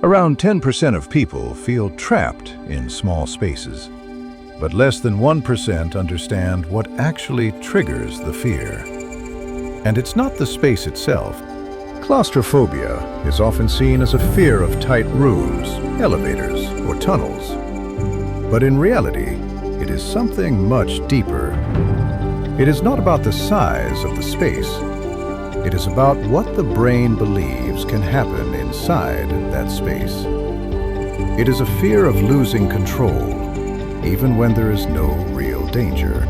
Around 10% of people feel trapped in small spaces, but less than 1% understand what actually triggers the fear. And it's not the space itself. Claustrophobia is often seen as a fear of tight rooms, elevators, or tunnels. But in reality, it is something much deeper. It is not about the size of the space. It is about what the brain believes can happen inside that space. It is a fear of losing control, even when there is no real danger.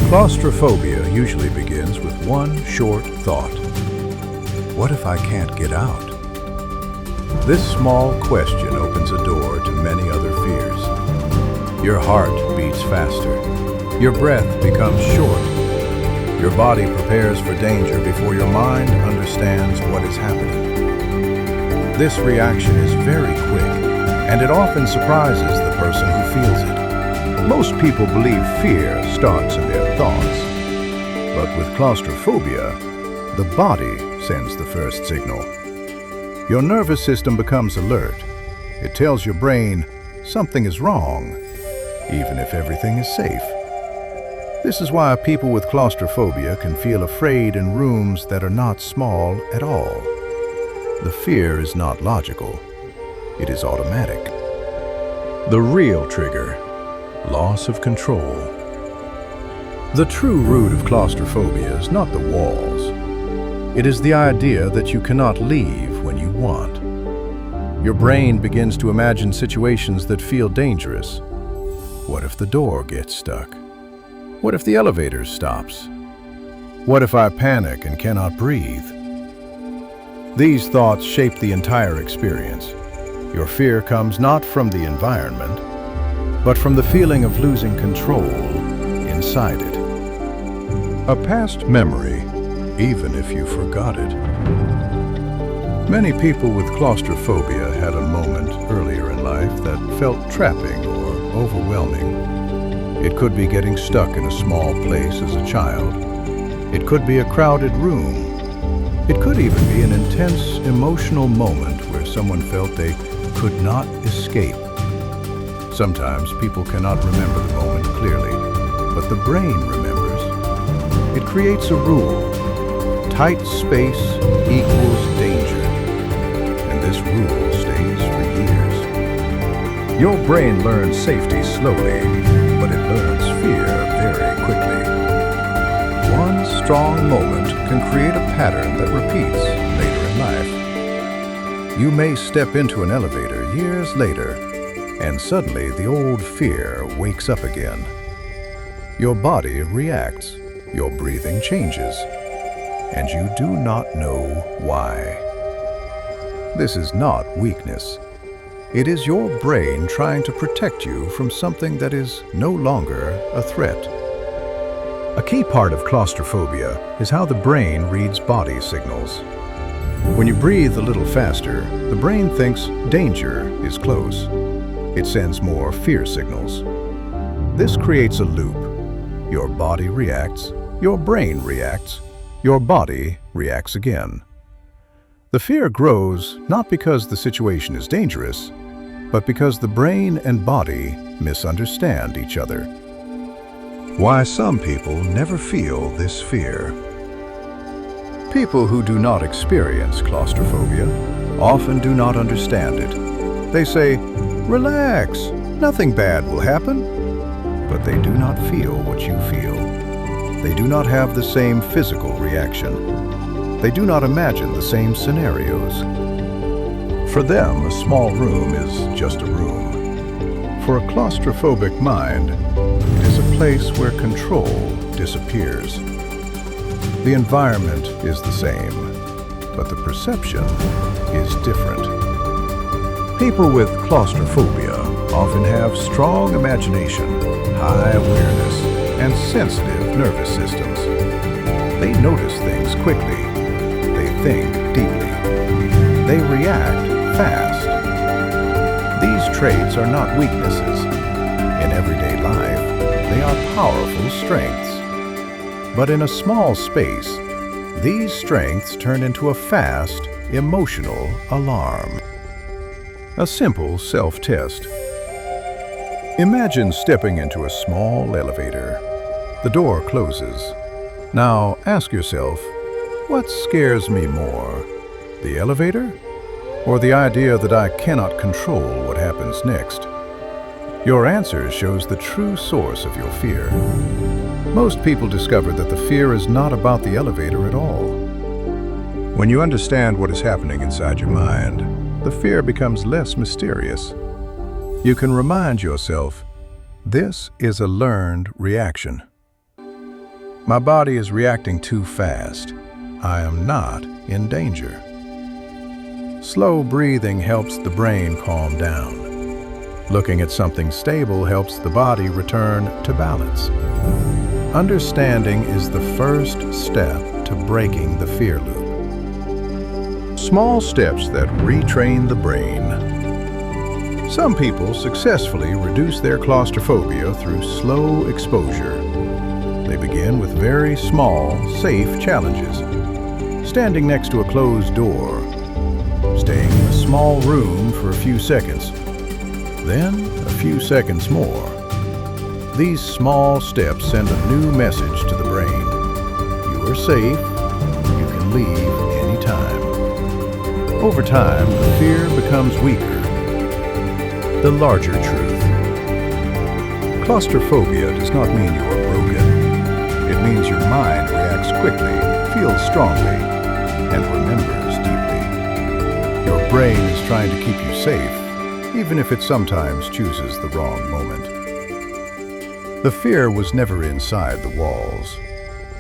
Claustrophobia usually begins with one short thought. What if I can't get out? This small question opens a door to many other fears. Your heart beats faster. Your breath becomes short. Your body prepares for danger before your mind understands what is happening. This reaction is very quick, and it often surprises the person who feels it. Most people believe fear starts in their thoughts. But with claustrophobia, the body sends the first signal. Your nervous system becomes alert. It tells your brain something is wrong, even if everything is safe. This is why people with claustrophobia can feel afraid in rooms that are not small at all. The fear is not logical. It is automatic. The real trigger: loss of control. The true root of claustrophobia is not the walls. It is the idea that you cannot leave when you want. Your brain begins to imagine situations that feel dangerous. What if the door gets stuck? What if the elevator stops? What if I panic and cannot breathe? These thoughts shape the entire experience. Your fear comes not from the environment, but from the feeling of losing control inside it. A past memory, even if you forgot it. Many people with claustrophobia had a moment earlier in life that felt trapping or overwhelming. It could be getting stuck in a small place as a child. It could be a crowded room. It could even be an intense emotional moment where someone felt they could not escape. Sometimes people cannot remember the moment clearly, but the brain remembers. It creates a rule. Tight space equals danger. And this rule stays for years. Your brain learns safety slowly, but it learns fear very quickly. One strong moment can create a pattern that repeats later in life. You may step into an elevator years later, and suddenly the old fear wakes up again. Your body reacts, your breathing changes, and you do not know why. This is not weakness. It is your brain trying to protect you from something that is no longer a threat. A key part of claustrophobia is how the brain reads body signals. When you breathe a little faster, the brain thinks danger is close. It sends more fear signals. This creates a loop. Your body reacts, your brain reacts, your body reacts again. The fear grows not because the situation is dangerous, but because the brain and body misunderstand each other. Why some people never feel this fear. People who do not experience claustrophobia often do not understand it. They say, "Relax, nothing bad will happen." But they do not feel what you feel. They do not have the same physical reaction. They do not imagine the same scenarios. For them, a small room is just a room. For a claustrophobic mind, it is a place where control disappears. The environment is the same, but the perception is different. People with claustrophobia often have strong imagination, high awareness, and sensitive nervous systems. They notice things quickly. They think deeply. They react fast. These traits are not weaknesses. In everyday life, they are powerful strengths. But in a small space, these strengths turn into a fast, emotional alarm. A simple self-test. Imagine stepping into a small elevator. The door closes. Now ask yourself, what scares me more? The elevator? Or the idea that I cannot control what happens next? Your answer shows the true source of your fear. Most people discover that the fear is not about the elevator at all. When you understand what is happening inside your mind, the fear becomes less mysterious. You can remind yourself, this is a learned reaction. My body is reacting too fast. I am not in danger. Slow breathing helps the brain calm down. Looking at something stable helps the body return to balance. Understanding is the first step to breaking the fear loop. Small steps that retrain the brain. Some people successfully reduce their claustrophobia through slow exposure. They begin with very small, safe challenges. Standing next to a closed door, staying in a small room for a few seconds, then a few seconds more. These small steps send a new message to the brain. You are safe. You can leave anytime. Over time, the fear becomes weaker. The larger truth. Claustrophobia does not mean you are broken. It means your mind reacts quickly, feels strongly, and remembers deeply. Your brain is trying to keep you safe, even if it sometimes chooses the wrong moment. The fear was never inside the walls.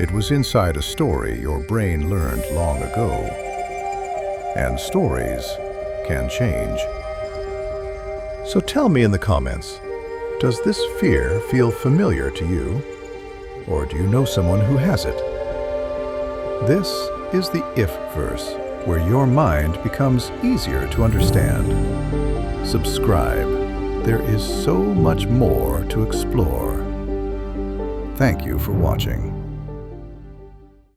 It was inside a story your brain learned long ago. And stories can change. So tell me in the comments, does this fear feel familiar to you? Or do you know someone who has it? This is the if verse, where your mind becomes easier to understand. Subscribe. There is so much more to explore. Thank you for watching.